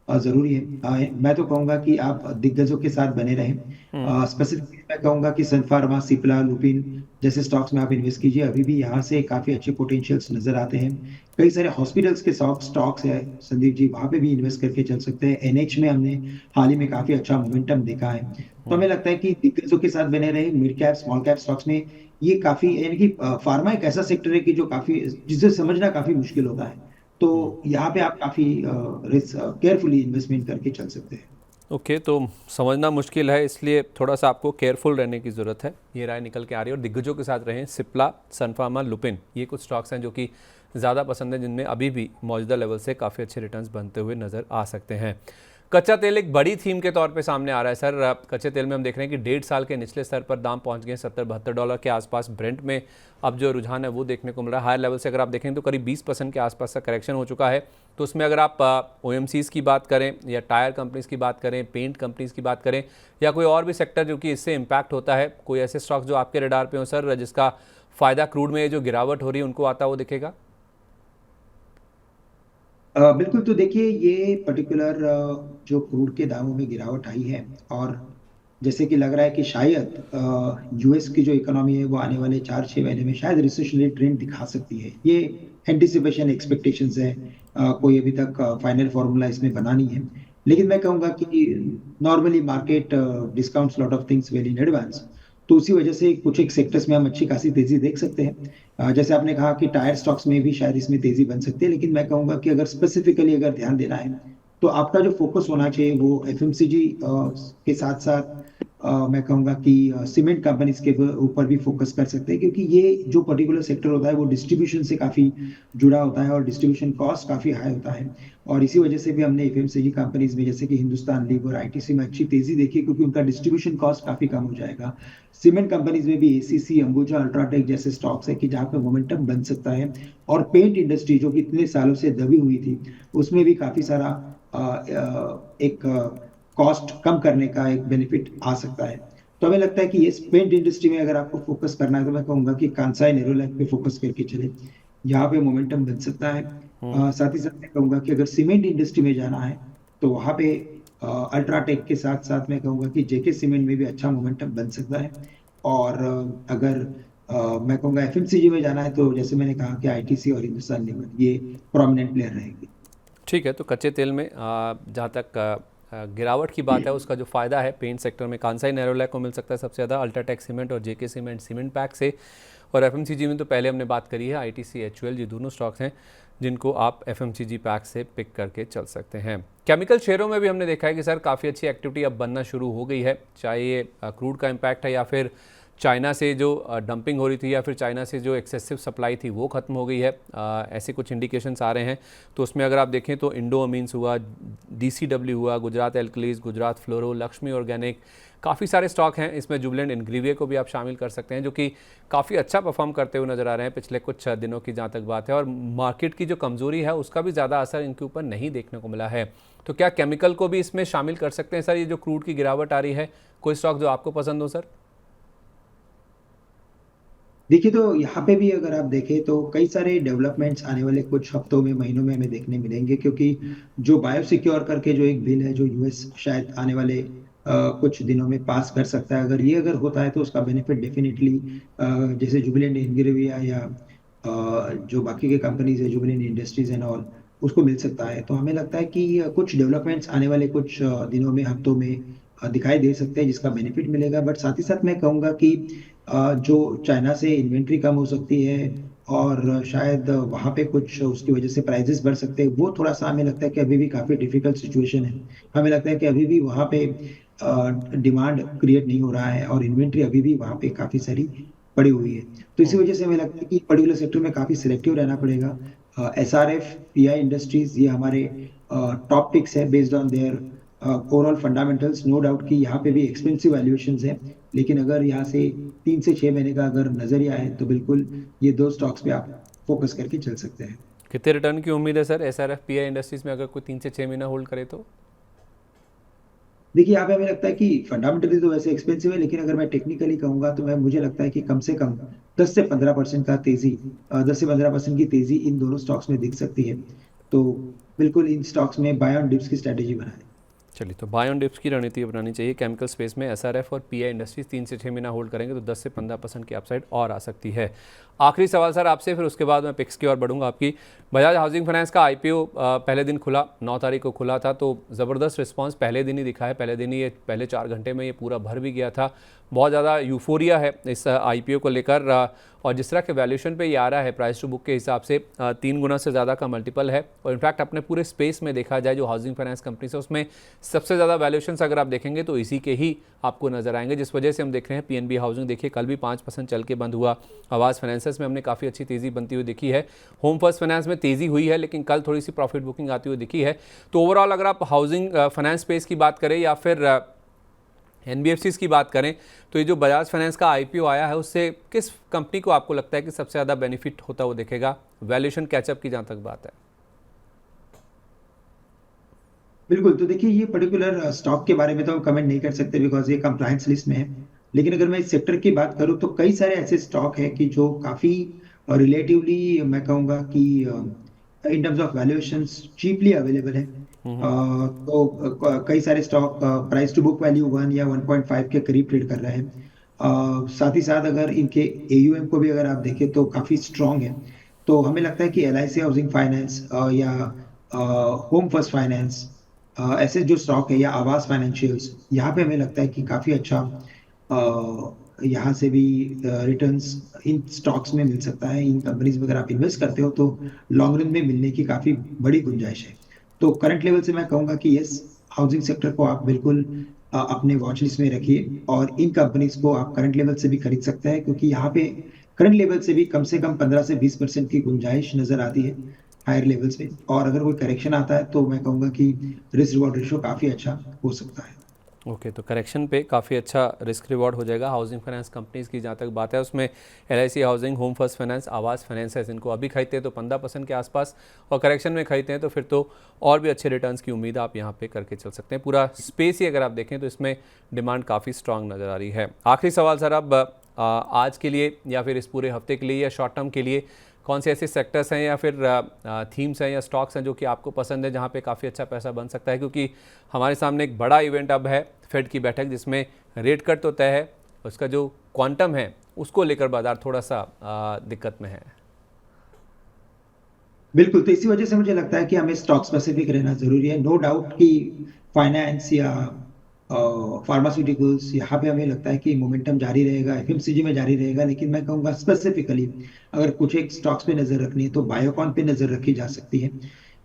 जरूरी है। मैं तो कहूंगा कि आप दिग्गजों के साथ बने रहें। स्पेसिफिकली मैं कहूंगा कि सन फार्मा, सिप्ला, लुपिन जैसे स्टॉक्स में आप इन्वेस्ट कीजिए। अभी भी यहाँ से काफी अच्छे पोटेंशियल्स नजर आते हैं। कई सारे हॉस्पिटल्स के स्टॉक्स है संदीप जी, वहां पे भी इन्वेस्ट करके चल सकते हैं। एनएच में हमने हाल ही में काफी अच्छा मोमेंटम देखा है। तो हमें लगता है कि दिग्गजों के साथ बने रहे। Mid cap small cap stocks में ये काफी, यानी कि फार्मा एक ऐसा सेक्टर है कि जो काफी, जिसे समझना काफी मुश्किल होता है। तो यहाँ पे आप काफी केयरफुली इन्वेस्टमेंट करके चल सकते हैं। ओके, तो समझना मुश्किल है इसलिए थोड़ा सा आपको केयरफुल रहने की ज़रूरत है, ये राय निकल के आ रही है। और दिग्गजों के साथ रहें। सिप्ला, सन फार्मा, लुपिन, ये कुछ स्टॉक्स हैं जो कि ज़्यादा पसंद है, जिनमें अभी भी मौजूदा लेवल से काफ़ी अच्छे रिटर्न्स बनते हुए नज़र आ सकते हैं। कच्चा तेल एक बड़ी थीम के तौर पे सामने आ रहा है सर। कच्चे तेल में हम देख रहे हैं कि 1.5 साल के निचले स्तर पर दाम पहुंच गए $70-72 के आसपास। ब्रेंट में अब जो रुझान है वो देखने को मिल रहा है। हायर लेवल से अगर आप देखें तो करीब 20% के आसपास का करेक्शन हो चुका है। तो उसमें अगर आप OMCs की बात करें या टायर कंपनीज़ की बात करें, पेंट कंपनीज़ की बात करें या कोई और भी सेक्टर जो कि इससे इम्पैक्ट होता है, कोई ऐसे स्टॉक्स जो आपके रडार पे हो सर जिसका फ़ायदा क्रूड में जो गिरावट हो रही है उनको आता हुआ दिखेगा? बिल्कुल, तो देखिए ये पर्टिकुलर जो क्रूड के दामों में गिरावट आई है, और जैसे कि लग रहा है कि शायद यूएस की जो इकोनॉमी है वो आने वाले 4-6 महीने में शायद रिसेशनरी ट्रेंड दिखा सकती है। ये एंटिसिपेशन एक्सपेक्टेशंस है। कोई अभी तक फाइनल फॉर्मूला इसमें बना नहीं है। लेकिन मैं कहूंगा कि normally market discounts lot of things well in advance. तो उसी वजह से कुछ एक सेक्टर्स में हम अच्छी खासी तेजी देख सकते हैं। जैसे आपने कहा कि टायर स्टॉक्स में भी शायद इसमें तेजी बन सकती है, लेकिन मैं कहूंगा कि अगर स्पेसिफिकली अगर ध्यान देना है तो आपका जो फोकस होना चाहिए वो एफएमसीजी के साथ साथ मैं कहूंगा कि सीमेंट कंपनीज के ऊपर भी फोकस कर सकते हैं, क्योंकि ये जो पर्टिकुलर सेक्टर होता है वो डिस्ट्रीब्यूशन से काफी जुड़ा होता है और डिस्ट्रीब्यूशन कॉस्ट काफी हाई होता है। और इसी वजह से भी हमने एफएमसीजी कंपनीज में जैसे कि हिंदुस्तान लीवर, आईटीसी में अच्छी तेजी देखी, क्योंकि उनका डिस्ट्रीब्यूशन कॉस्ट काफी कम हो जाएगा। सीमेंट कंपनीज में भी एसीसी, अंबुजा, अल्ट्राटेक जैसे स्टॉक्स है कि जहाँ पे मोमेंटम बन सकता है। और पेंट इंडस्ट्री जो कि इतने सालों से दबी हुई थी, उसमें भी काफी सारा एक कॉस्ट कम करने का एक बेनिफिट आ सकता है। तो हमें लगता है कि ये पेंट इंडस्ट्री में अगर आपको फोकस करना है तो मैं कहूंगा कि कांसाई नेरोलैक पे फोकस करके चले, यहाँ पे मोमेंटम बन सकता है। साथ ही साथ मैं कहूंगा कि अगर सीमेंट इंडस्ट्री में जाना है तो वहाँ पे अल्ट्राटेक के साथ साथ मैं कहूंगा कि जेके सीमेंट में भी अच्छा मोमेंटम बन सकता है। और अगर मैं कहूंगा एफएमसीजी में जाना है तो जैसे मैंने कहा कि आईटीसी और हिंदुस्तान लीवर ये प्रोमिनेंट प्लेयर रहेंगे। ठीक है, तो कच्चे तेल में जहाँ तक गिरावट की बात है, उसका जो फ़ायदा है पेंट सेक्टर में कांसाई नेरोलैक को मिल सकता है सबसे ज़्यादा, अल्ट्राटेक सीमेंट और जेके सीमेंट सीमेंट पैक से। और एफएमसीजी में तो पहले हमने बात करी है, आईटीसी, एचयूएल, ये दोनों स्टॉक्स हैं जिनको आप एफएमसीजी पैक से पिक करके चल सकते हैं। केमिकल शेयरों में भी हमने देखा है कि सर काफ़ी अच्छी एक्टिविटी अब बनना शुरू हो गई है, चाहे ये क्रूड का इम्पैक्ट है या फिर चाइना से जो डंपिंग हो रही थी या फिर चाइना से जो एक्सेसिव सप्लाई थी वो ख़त्म हो गई है, ऐसे कुछ इंडिकेशंस आ रहे हैं। तो उसमें अगर आप देखें तो इंडो अमीन्स हुआ, डीसीडब्ल्यू हुआ, गुजरात एल्कलीज, गुजरात फ्लोरो, लक्ष्मी ऑर्गेनिक, काफ़ी सारे स्टॉक हैं। इसमें जुबिलेंट इंग्रीविया को भी आप शामिल कर सकते हैं जो कि काफ़ी अच्छा परफॉर्म करते हुए नज़र आ रहे हैं पिछले कुछ दिनों की जहाँ तक बात है। और मार्केट की जो कमज़ोरी है उसका भी ज़्यादा असर इनके ऊपर नहीं देखने को मिला है। तो क्या केमिकल को भी इसमें शामिल कर सकते हैं सर? ये जो क्रूड की गिरावट आ रही है, कोई स्टॉक जो आपको पसंद हो सर? देखिए, तो यहाँ पे भी अगर आप देखें तो कई सारे डेवलपमेंट्स आने वाले कुछ हफ्तों में, महीनों में हमें देखने मिलेंगे, क्योंकि जो बायोसिक्योर करके जो एक बिल है जो यूएस शायद आने वाले कुछ दिनों में पास कर सकता है, अगर ये अगर होता है तो उसका बेनिफिट डेफिनेटली जैसे जुबिलेंट इंग्रेविया या जो बाकी के कंपनीज है, जुबिलेंट इंडस्ट्रीज एंड ऑल, उसको मिल सकता है। तो हमें लगता है कि कुछ डेवलपमेंट्स आने वाले कुछ दिनों में, हफ्तों में दिखाई दे सकते हैं जिसका बेनिफिट मिलेगा। बट साथ ही साथ मैं कहूँगा कि जो चाइना से इन्वेंट्री कम हो सकती है और शायद वहाँ पे कुछ उसकी वजह से प्राइजेस बढ़ सकते हैं, वो थोड़ा सा हमें लगता है कि अभी भी काफी डिफिकल्ट सिचुएशन है। हमें लगता है कि अभी भी वहाँ पे डिमांड क्रिएट नहीं हो रहा है और इन्वेंट्री अभी भी वहाँ पे काफी सारी पड़ी हुई है। तो इसी वजह से हमें लगता है कि पर्टिकुलर सेक्टर में काफी सिलेक्टिव रहना पड़ेगा। एसआरएफ, पीआई इंडस्ट्रीज, ये हमारे टॉप पिक्स है based on their overall fundamentals. No doubt कि यहाँ पे भी एक्सपेंसिव वैल्यूएशंस है, लेकिन अगर यहाँ से 3 से 6 महीने का अगर नजरिया है तो बिल्कुल ये दो स्टॉक्स पे आप फोकस करके चल सकते हैं। कितने रिटर्न की उम्मीद है सर एसआरएफ, पीआई इंडस्ट्रीज में अगर कोई 3 से 6 महीना होल्ड करे तो? देखिए, यहाँ पे हमें लगता है कि फंडामेंटली तो वैसे एक्सपेंसिव है, लेकिन अगर मैं टेक्निकली कहूंगा तो मैं मुझे लगता है कि कम से कम 10 से 15% का तेजी 10 से 15% की तेजी इन दोनों स्टॉक्स में दिख सकती है। तो बिल्कुल इन स्टॉक्स में बाय ऑन डिप्स की स्ट्रेटेजी बनाएं। चलिए, तो बाय ऑन डिप्स की रणनीति अपनानी चाहिए केमिकल स्पेस में। एसआरएफ और पीआई इंडस्ट्रीज 3 से 6 महीना होल्ड करेंगे तो 10 से 15% की अपसाइड और आ सकती है। आखिरी सवाल सर आपसे, फिर उसके बाद मैं पिक्स की ओर बढ़ूंगा आपकी। बजाज हाउसिंग फाइनेंस का आईपीओ पहले दिन खुला, 9 तारीख को खुला था, तो ज़बरदस्त रिस्पांस पहले दिन ही दिखा है। पहले दिन ही, ये पहले 4 घंटे में ये पूरा भर भी गया था। बहुत ज़्यादा यूफोरिया है इस आईपीओ को लेकर, और जिस तरह के वैल्यूएशन पे ये आ रहा है प्राइस टू बुक के हिसाब से 3 गुना से ज़्यादा का मल्टीपल है। और इनफैक्ट अपने पूरे स्पेस में देखा जाए जो हाउसिंग फाइनेंस कंपनी है उसमें सबसे ज़्यादा वैल्यूएशन अगर आप देखेंगे तो इसी के ही आपको नजर आएंगे, जिस वजह से हम देख रहे हैं पीएनबी हाउसिंग देखिए कल भी 5% चल के बंद हुआ। आवास फाइनेंसेस में हमने काफ़ी अच्छी तेज़ी बनती हुई देखी है। होम फर्स्ट फाइनेंस में तेज़ी हुई है लेकिन कल थोड़ी सी प्रॉफिट बुकिंग आती हुई दिखी है। तो ओवरऑल अगर आप हाउसिंग फाइनेंस स्पेस की बात करें या फिर एनबीएफसीज की बात करें, तो ये जो बजाज फाइनेंस का आईपीओ आया है उससे किस कंपनी को आपको लगता है कि सबसे ज़्यादा बेनिफिट होता हुआ दिखेगा, वैल्यूएशन कैचअप की जहाँ तक बात है? बिल्कुल, तो देखिए ये पर्टिकुलर स्टॉक के बारे में तो हम कमेंट नहीं कर सकते बिकॉज ये कंप्लायंस लिस्ट में है। लेकिन अगर मैं इस सेक्टर की बात करूं तो कई सारे ऐसे स्टॉक हैं कि जो काफी रिलेटिवली मैं कहूंगा कि in terms of valuations cheaply available है। तो कई सारे stock price to book value 1 या 1.5 के करीब ट्रेड कर रहे हैं। साथ ही साथ अगर इनके एयूएम को भी अगर आप देखें तो काफी स्ट्रांग है। तो हमें लगता है कि एलआईसी हाउसिंग फाइनेंस या होम फर्स्ट फाइनेंस, ऐसे जो स्टॉक है, या आवास फाइनेंशियल्स, यहाँ पे हमें लगता है कि काफी अच्छा यहाँ से भी रिटर्न्स इन स्टॉक्स में मिल सकता है। इन कंपनीज में अगर आप इन्वेस्ट करते हो तो लॉन्ग रन में मिलने की काफी बड़ी गुंजाइश है। तो करंट लेवल से मैं कहूंगा कि यस, हाउसिंग सेक्टर को आप बिल्कुल अपने वॉच लिस्ट में रखिए, और इन कंपनीज को आप करंट लेवल से भी खरीद सकते हैं, क्योंकि यहाँ पे करंट लेवल से कम 15 से 20% की गुंजाइश नजर आती है हायर लेवल्स पे। और अगर कोई करेक्शन आता है तो मैं कहूंगा कि रिस्क रिवॉर्ड रेशियो काफी अच्छा हो सकता है। ओके, तो करेक्शन पे काफ़ी अच्छा रिस्क रिवॉर्ड हो जाएगा। हाउसिंग फाइनेंस कंपनीज की जहाँ तक बात है उसमें LIC housing, home first finance, आवास फाइनेंस है। इनको अभी खरीदते हैं तो 15% के आसपास, और करेक्शन में खरीदते हैं तो फिर तो और भी अच्छे रिटर्न्स की उम्मीद आप यहाँ पे करके चल सकते हैं। पूरा स्पेस ही अगर आप देखें तो इसमें डिमांड काफ़ी स्ट्रांग नज़र आ रही है। आखिरी सवाल सर, अब आज के लिए या फिर इस पूरे हफ्ते के लिए या शॉर्ट टर्म के लिए कौन से ऐसे सेक्टर्स हैं या फिर थीम्स हैं या स्टॉक्स हैं जो कि आपको पसंद है, जहाँ पे काफ़ी अच्छा पैसा बन सकता है? क्योंकि हमारे सामने एक बड़ा इवेंट अब है, फेड की बैठक, जिसमें रेट कट तो तय है, उसका जो क्वांटम है उसको लेकर बाजार थोड़ा सा दिक्कत में है। बिल्कुल, तो इसी वजह से मुझे लगता है कि हमें स्टॉक स्पेसिफिक रहना जरूरी है। नो डाउट कि फाइनेंस या फार्मास्यूटिकल्स, यहाँ पे हमें लगता है कि मोमेंटम जारी रहेगा, FMCG में जारी रहेगा। लेकिन मैं कहूँगा स्पेसिफिकली अगर कुछ एक स्टॉक्स पे नजर रखनी है तो बायोकॉन पे नजर रखी जा सकती है।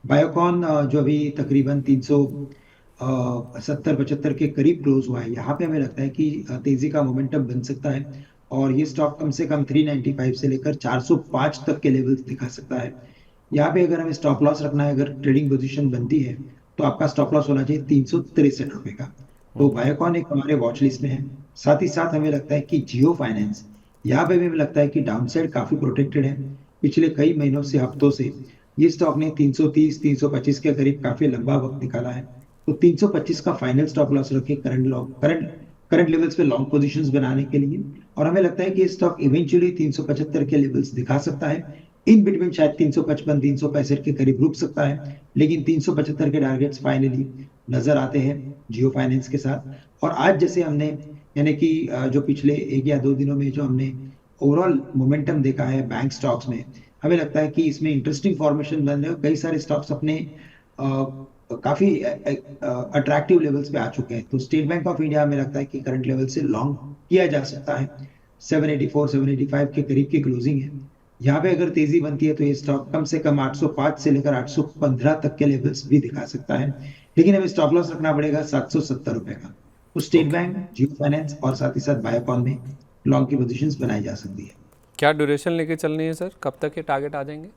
बायोकॉन जो अभी तकरीबन 370-75 के करीब क्लोज हुआ है, यहाँ पे हमें लगता है कि तेजी का मोमेंटम बन सकता है। और ये स्टॉक कम से कम 395 से लेकर 405 तक के लेवल्स दिखा सकता है। यहाँ पे अगर हमें स्टॉप लॉस रखना है, अगर ट्रेडिंग पोजीशन बनती है, तो आपका स्टॉप लॉस होना चाहिए 363 रुपए का। तो बायोकॉन एक हमारे वॉच लिस्ट में है। साथ ही साथ हमें लगता है कि जियो फाइनेंस, यहाँ पे भी हमें लगता है कि डाउनसाइड काफी प्रोटेक्टेड है। पिछले कई महीनों से, हफ्तों से ये स्टॉक ने 330 325 के करीब काफी लंबा वक्त निकाला है। तो 325 का फाइनल स्टॉप लॉस रखे करंट करंट लेवल्स पे लॉन्ग पोजीशंस बनाने के लिए। और हमें लगता है कि स्टॉक इवेंचुअली 375 के लेवल्स दिखा सकता है। इन बिटवीन शायद 355 365 के करीब रुक सकता है, लेकिन 375 के टारगेट्स फाइनली नजर आते हैं जियो फाइनेंस के साथ। और आज जैसे हमने, यानी कि जो पिछले 1 या 2 दिनों में जो हमने ओवरऑल मोमेंटम देखा है बैंक स्टॉक्स में, हमें लगता है कि इसमें इंटरेस्टिंग फॉर्मेशन बन रहे हो। कई सारे स्टॉक्स अपने काफी अट्रैक्टिव लेवल्स पे आ चुके हैं। तो स्टेट बैंक ऑफ इंडिया हमें लगता है कि करंट लेवल से लॉन्ग किया जा सकता है। 784 785 के करीब की क्लोजिंग है। यहाँ पे अगर तेजी बनती है तो ये स्टॉक कम से कम 805 से लेकर 815 तक के लेवल्स भी दिखा सकता है। लेकिन हमें स्टॉप लॉस रखना पड़ेगा 770 रुपए का। तो स्टेट ओके, बैंक, जियो फाइनेंस और साथ ही साथ बायोकॉन में लॉन्ग की पोजीशंस बनाई जा सकती है। क्या ड्यूरेशन लेके चलनी है सर? कब तक ये टारगेट आ जाएंगे?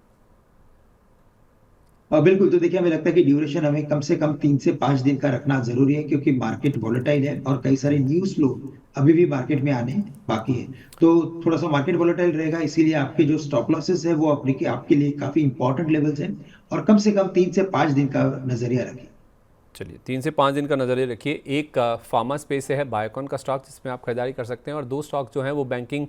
बिल्कुल, तो देखिए हमें लगता है कि ड्यूरेशन हमें कम से कम 3 से 5 दिन का रखना जरूरी है, क्योंकि मार्केट वॉलेटाइल है और कई सारे न्यूज फ्लो अभी भी मार्केट में आने बाकी है। तो थोड़ा सा मार्केट वॉलेटाइल रहेगा, इसीलिए आपके जो स्टॉप लॉसेस है वो आपके लिए काफी इंपॉर्टेंट लेवल्स हैं। और कम से कम 3 से 5 दिन का नजरिया रखिए। चलिए, 3 से 5 दिन का नज़रिए रखिए। एक फार्मा स्पेस से है बायोकॉन का स्टॉक, जिसमें आप खरीदारी कर सकते हैं, और 2 स्टॉक जो हैं वो बैंकिंग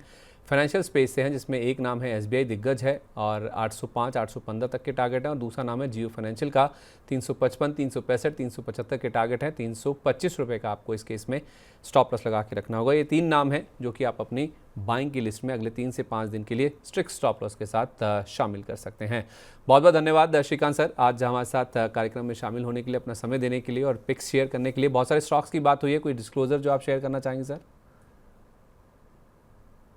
फाइनेंशियल स्पेस से हैं, जिसमें एक नाम है SBI दिग्गज है और 805 815 तक के टारगेट है, और दूसरा नाम है जियो फाइनेंशियल का 355 365 375 के टारगेट है। 325 रुपये का आपको इस केस में स्टॉप लॉस लगा के रखना होगा। ये 3 नाम हैं जो कि आप अपनी बाइंग की लिस्ट में अगले 3 से 5 दिन के लिए स्ट्रिक्ट स्टॉप लॉस के साथ शामिल कर सकते हैं। बहुत बहुत धन्यवाद श्रीकांत सर, आज हमारे साथ कार्यक्रम में शामिल होने के लिए, अपना समय देने के लिए और पिक्स शेयर करने के लिए। बहुत सारे स्टॉक्स की बात हुई है, कोई डिस्क्लोजर जो आप शेयर करना चाहेंगे सर?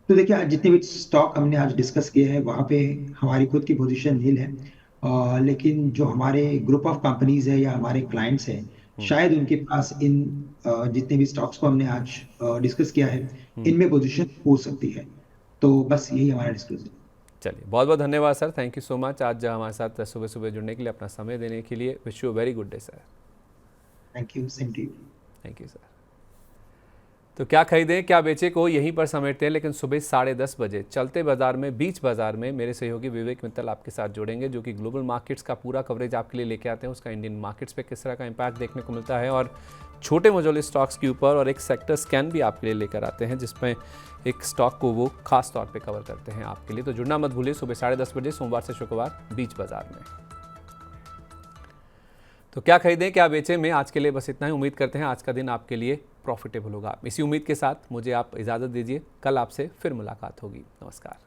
तो देखिए, आज जितने भी स्टॉक हमने आज डिस्कस किए हैं वहाँ पे हमारी खुद की पोजीशन नील है। लेकिन जो हमारे ग्रुप ऑफ कंपनीज है या हमारे क्लाइंट्स हैं, शायद उनके पास इन जितने भी स्टॉक्स को हमने आज डिस्कस किया है, इनमें पोजीशन हो सकती है। तो बस यही हमारा डिस्कशन। चलिए, बहुत बहुत धन्यवाद sir, thank you so much आज हमारे साथ सुबह सुबह जुड़ने के लिए, अपना समय देने के लिए। Wish you very good day sir. Thank you, same to you. Thank you sir. तो क्या खरीदें क्या बेचें को यहीं पर समेटते हैं, लेकिन सुबह 10:30 बजे चलते बाजार में, बीच बाजार में मेरे सहयोगी विवेक मित्तल आपके साथ जुड़ेंगे, जो कि ग्लोबल मार्केट्स का पूरा कवरेज आपके लिए लेके आते हैं। उसका इंडियन मार्केट्स पे किस तरह का इम्पैक्ट देखने को मिलता है, और छोटे मझोले स्टॉक्स के ऊपर और एक सेक्टर स्कैन भी आपके लिए लेकर आते हैं, जिसमें एक स्टॉक को वो खास तौर पे कवर करते हैं आपके लिए। तो जुड़ना मत भूलिए सुबह 10:30 बजे, सोमवार से शुक्रवार, बीच बाजार में। तो क्या खरीदें क्या बेचें में आज के लिए बस इतना ही। उम्मीद करते हैं आज का दिन आपके लिए प्रॉफिटेबल होगा। इसी उम्मीद के साथ मुझे आप इजाज़त दीजिए, कल आपसे फिर मुलाकात होगी। नमस्कार।